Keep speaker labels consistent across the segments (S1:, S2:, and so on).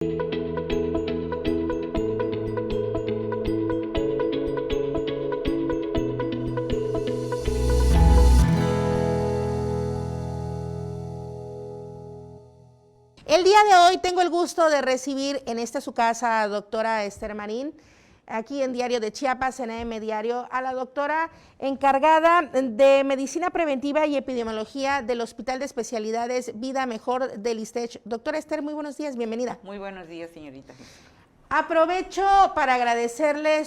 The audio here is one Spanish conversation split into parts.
S1: El día de hoy tengo el gusto de recibir en esta su casa a doctora Esther Marín, aquí en Diario de Chiapas, en AM Diario, a la doctora encargada de Medicina Preventiva y Epidemiología del Hospital de Especialidades Vida Mejor del ISSSTE. Doctora Esther, muy buenos días, bienvenida.
S2: Muy buenos días, señorita.
S1: Aprovecho para agradecerle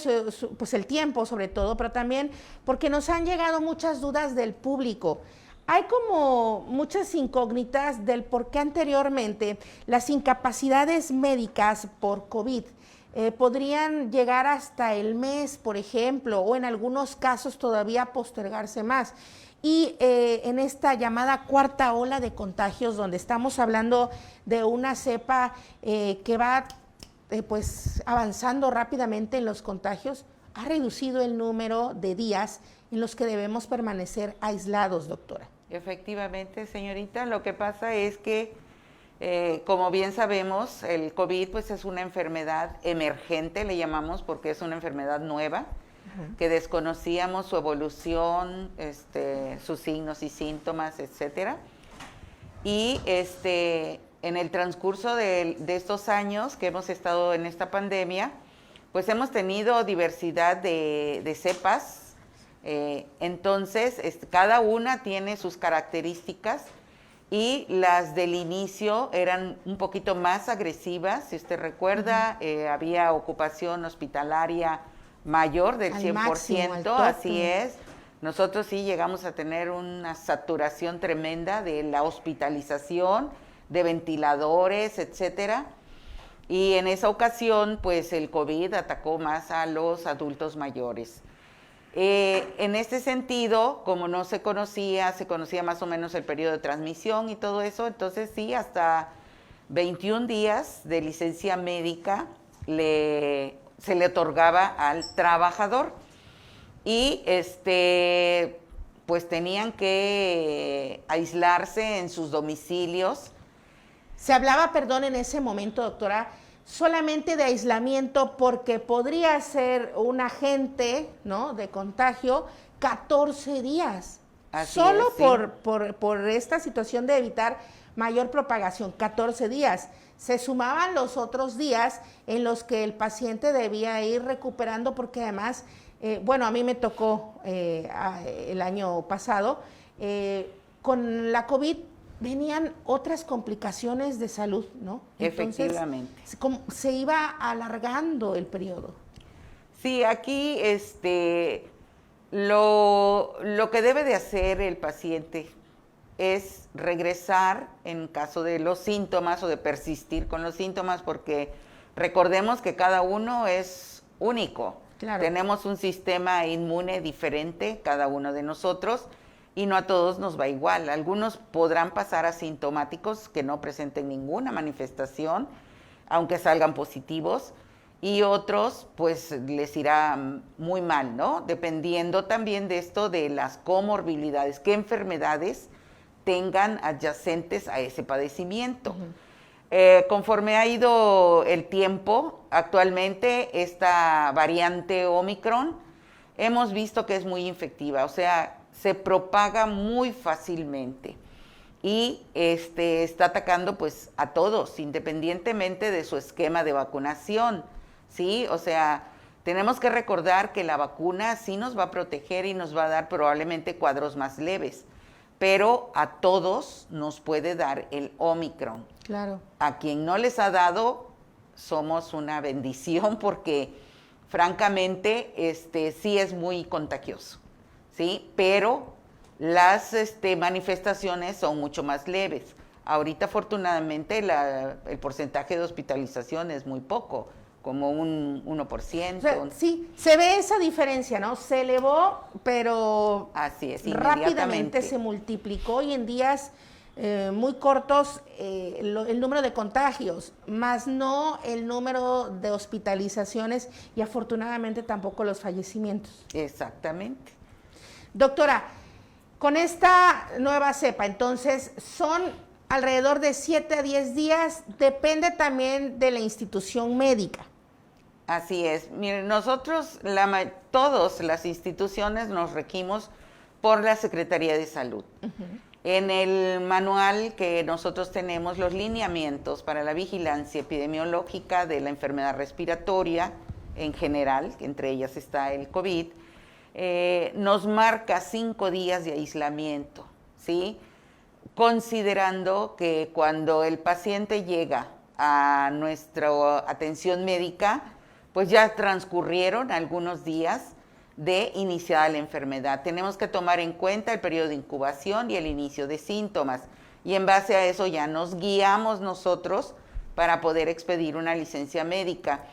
S1: pues el tiempo sobre todo, pero también porque nos han llegado muchas dudas del público. Hay como muchas incógnitas del por qué anteriormente las incapacidades médicas por COVID podrían llegar hasta el mes, por ejemplo, o en algunos casos todavía postergarse más. Y en esta llamada cuarta ola de contagios, donde estamos hablando de una cepa que va pues avanzando rápidamente en los contagios, ha reducido el número de días en los que debemos permanecer aislados, doctora.
S2: Efectivamente, señorita, lo que pasa es que, como bien sabemos, el COVID pues es una enfermedad emergente, le llamamos, porque es una enfermedad nueva, que desconocíamos su evolución, sus signos y síntomas, etcétera. Y en el transcurso de estos años que hemos estado en esta pandemia, pues hemos tenido diversidad de cepas. Entonces, cada una tiene sus características y las del inicio eran un poquito más agresivas. Si usted recuerda, había ocupación hospitalaria mayor del 100%, máximo, así es. Nosotros sí llegamos a tener una saturación tremenda de la hospitalización, de ventiladores, etcétera. Y en esa ocasión, pues el COVID atacó más a los adultos mayores. En este sentido, como no se conocía más o menos el periodo de transmisión y todo eso, entonces sí, hasta 21 días de licencia médica se le otorgaba al trabajador y pues tenían que aislarse en sus domicilios.
S1: Se hablaba, perdón, en ese momento, doctora, solamente de aislamiento porque podría ser un agente, ¿no?, de contagio 14 días. Así solo es, sí. por esta situación de evitar mayor propagación, 14 días. Se sumaban los otros días en los que el paciente debía ir recuperando porque además, bueno, a mí me tocó el año pasado, con la COVID venían otras complicaciones de salud, ¿no? Entonces,
S2: efectivamente.
S1: Se iba alargando el periodo.
S2: Sí, aquí lo que debe de hacer el paciente es regresar en caso de los síntomas o de persistir con los síntomas, porque recordemos que cada uno es único. Claro. Tenemos un sistema inmune diferente, cada uno de nosotros, y no a todos nos va igual. Algunos podrán pasar asintomáticos que no presenten ninguna manifestación, aunque salgan positivos, y otros pues les irá muy mal, ¿no? Dependiendo también de esto de las comorbilidades, qué enfermedades tengan adyacentes a ese padecimiento. Conforme ha ido el tiempo, actualmente esta variante Omicron hemos visto que es muy infectiva, o sea, se propaga muy fácilmente y está atacando pues a todos, independientemente de su esquema de vacunación, ¿sí? O sea, tenemos que recordar que la vacuna sí nos va a proteger y nos va a dar probablemente cuadros más leves, pero a todos nos puede dar el Omicron.
S1: Claro.
S2: A quien no les ha dado, somos una bendición porque francamente sí es muy contagioso. ¿Sí? Pero las manifestaciones son mucho más leves. Ahorita, afortunadamente, el porcentaje de hospitalización es muy poco, como un 1%. O sea,
S1: sí, se ve esa diferencia, ¿no? Se elevó, pero
S2: así es,
S1: rápidamente se multiplicó y en días muy cortos el número de contagios, más no el número de hospitalizaciones y afortunadamente tampoco los fallecimientos.
S2: Exactamente.
S1: Doctora, con esta nueva cepa, entonces, ¿son alrededor de 7 a 10 días, depende también de la institución médica.
S2: Así es. Miren, nosotros, todas las instituciones nos regimos por la Secretaría de Salud. En el manual que nosotros tenemos, los lineamientos para la vigilancia epidemiológica de la enfermedad respiratoria en general, entre ellas está el COVID, nos marca 5 días de aislamiento, ¿sí? Considerando que cuando el paciente llega a nuestra atención médica, pues ya transcurrieron algunos días de iniciada la enfermedad. Tenemos que tomar en cuenta el periodo de incubación y el inicio de síntomas, y en base a eso ya nos guiamos nosotros para poder expedir una licencia médica.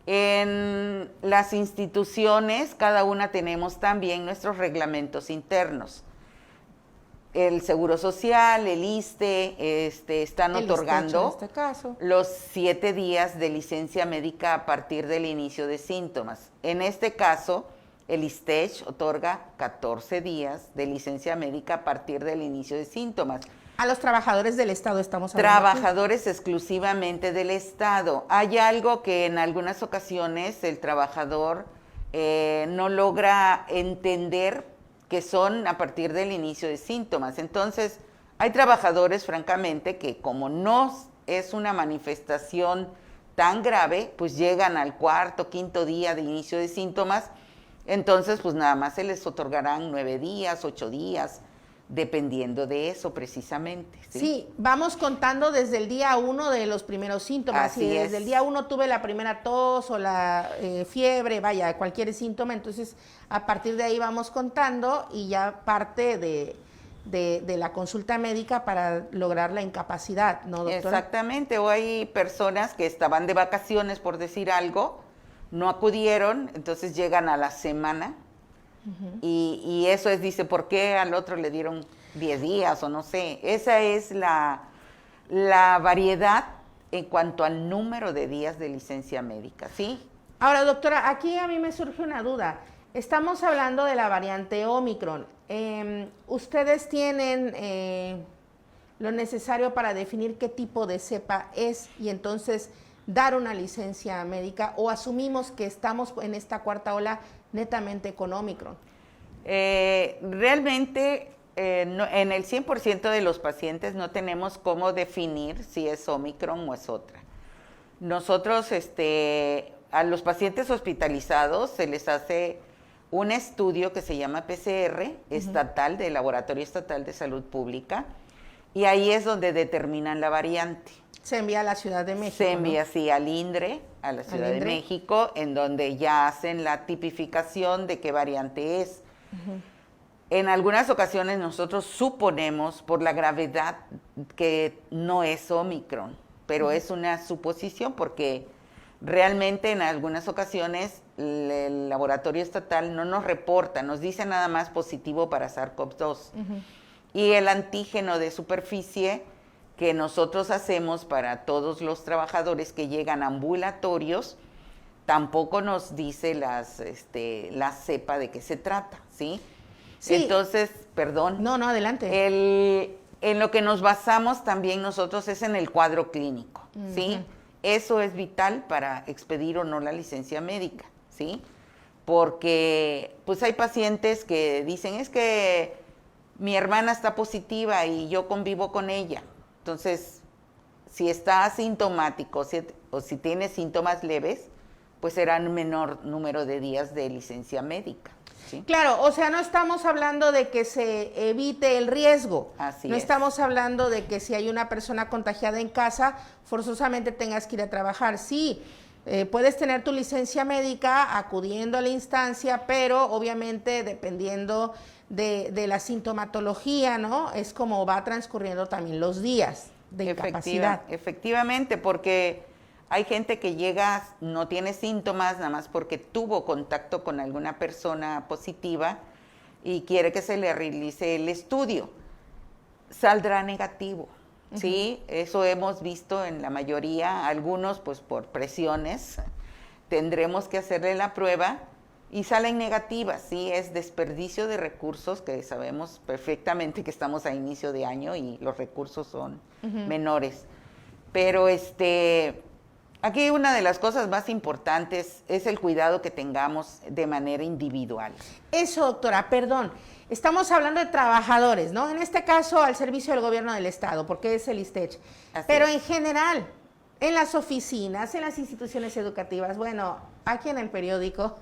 S2: En las instituciones, cada una tenemos también nuestros reglamentos internos. El Seguro Social, el ISSSTE, están otorgando
S1: en este caso
S2: los 7 días de licencia médica a partir del inicio de síntomas. En este caso, el ISSSTE otorga 14 días de licencia médica a partir del inicio de síntomas.
S1: A los trabajadores del Estado estamos hablando.
S2: Trabajadores aquí exclusivamente del Estado. Hay algo que en algunas ocasiones el trabajador no logra entender, que son a partir del inicio de síntomas. Entonces, hay trabajadores, francamente, que como no es una manifestación tan grave, pues llegan al 4º, 5º día de inicio de síntomas. Entonces, pues nada más se les otorgarán 9 días, 8 días, dependiendo de eso precisamente.
S1: Sí, vamos contando desde el día 1 de los primeros síntomas.
S2: Así
S1: si
S2: es.
S1: desde el día 1 tuve la primera tos o la fiebre, vaya, cualquier síntoma, entonces a partir de ahí vamos contando y ya parte de la consulta médica para lograr la incapacidad, ¿no, doctora?
S2: Exactamente, o hay personas que estaban de vacaciones, por decir algo, no acudieron, entonces llegan a la semana. Y eso es, dice, ¿por qué al otro le dieron 10 días o no sé? Esa es la variedad en cuanto al número de días de licencia médica, ¿sí?
S1: Ahora, doctora, aquí a mí me surge una duda. Estamos hablando de la variante Omicron. ¿Ustedes tienen lo necesario para definir qué tipo de cepa es y entonces dar una licencia médica, o asumimos que estamos en esta 4ª ola netamente con Omicron?
S2: Realmente en el 100% de los pacientes no tenemos cómo definir si es Omicron o es otra. Nosotros a los pacientes hospitalizados se les hace un estudio que se llama PCR estatal, del Laboratorio Estatal de Salud Pública, y ahí es donde determinan la variante.
S1: Se envía a la Ciudad de México.
S2: Se envía, ¿no? Sí, al INDRE, a la Ciudad de México, en donde ya hacen la tipificación de qué variante es. En algunas ocasiones nosotros suponemos, por la gravedad, que no es Omicron, pero es una suposición, porque realmente en algunas ocasiones el laboratorio estatal no nos reporta, nos dice nada más positivo para SARS-CoV-2. Y el antígeno de superficie que nosotros hacemos para todos los trabajadores que llegan ambulatorios, tampoco nos dice la cepa de qué se trata, ¿sí? Sí. Entonces, perdón.
S1: No, adelante.
S2: En lo que nos basamos también nosotros es en el cuadro clínico, ¿sí? Eso es vital para expedir o no la licencia médica, ¿sí? Porque pues hay pacientes que dicen, es que mi hermana está positiva y yo convivo con ella. Entonces, si está asintomático o si tiene síntomas leves, pues será un menor número de días de licencia médica, ¿sí?
S1: Claro, o sea, no estamos hablando de que se evite el riesgo.
S2: Así
S1: no
S2: es.
S1: Estamos hablando de que si hay una persona contagiada en casa, forzosamente tengas que ir a trabajar. Sí, puedes tener tu licencia médica acudiendo a la instancia, pero obviamente dependiendo de la sintomatología, ¿no? Es como va transcurriendo también los días de incapacidad.
S2: Efectivamente, porque hay gente que llega, no tiene síntomas, nada más porque tuvo contacto con alguna persona positiva y quiere que se le realice el estudio. Saldrá negativo, ¿sí? Eso hemos visto en la mayoría, algunos pues por presiones tendremos que hacerle la prueba y salen negativas, sí, es desperdicio de recursos, que sabemos perfectamente que estamos a inicio de año y los recursos son menores. Pero aquí una de las cosas más importantes es el cuidado que tengamos de manera individual.
S1: Eso, doctora, perdón. Estamos hablando de trabajadores, ¿no? En este caso, al servicio del gobierno del Estado, porque es el ISTECH. Pero en general, en las oficinas, en las instituciones educativas, bueno, aquí en el periódico,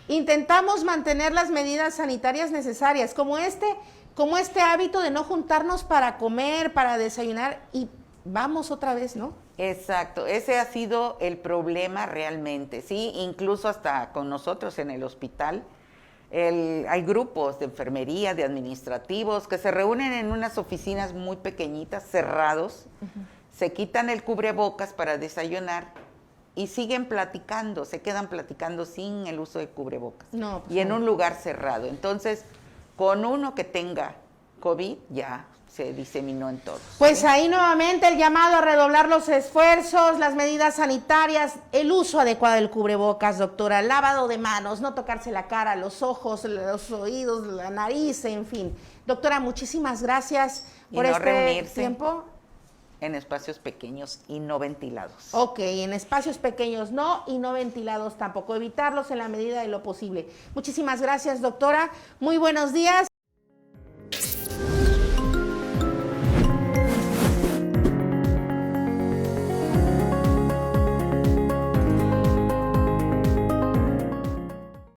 S1: intentamos mantener las medidas sanitarias necesarias, como este hábito de no juntarnos para comer, para desayunar, y vamos otra vez, ¿no?
S2: Exacto, ese ha sido el problema realmente, sí, incluso hasta con nosotros en el hospital. Hay grupos de enfermería, de administrativos, que se reúnen en unas oficinas muy pequeñitas, cerrados, se quitan el cubrebocas para desayunar y siguen platicando, se quedan platicando sin el uso de cubrebocas.
S1: No, pues
S2: y en
S1: no.
S2: un lugar cerrado. Entonces, con uno que tenga COVID, ya se diseminó en todos.
S1: Pues
S2: ¿sí?
S1: ahí nuevamente el llamado a redoblar los esfuerzos, las medidas sanitarias, el uso adecuado del cubrebocas, doctora, lavado de manos, no tocarse la cara, los ojos, los oídos, la nariz, en fin. Doctora, muchísimas gracias por
S2: reunirse
S1: tiempo.
S2: En espacios pequeños y no ventilados.
S1: Ok, en espacios pequeños no y no ventilados tampoco, evitarlos en la medida de lo posible. Muchísimas gracias, doctora. Muy buenos días.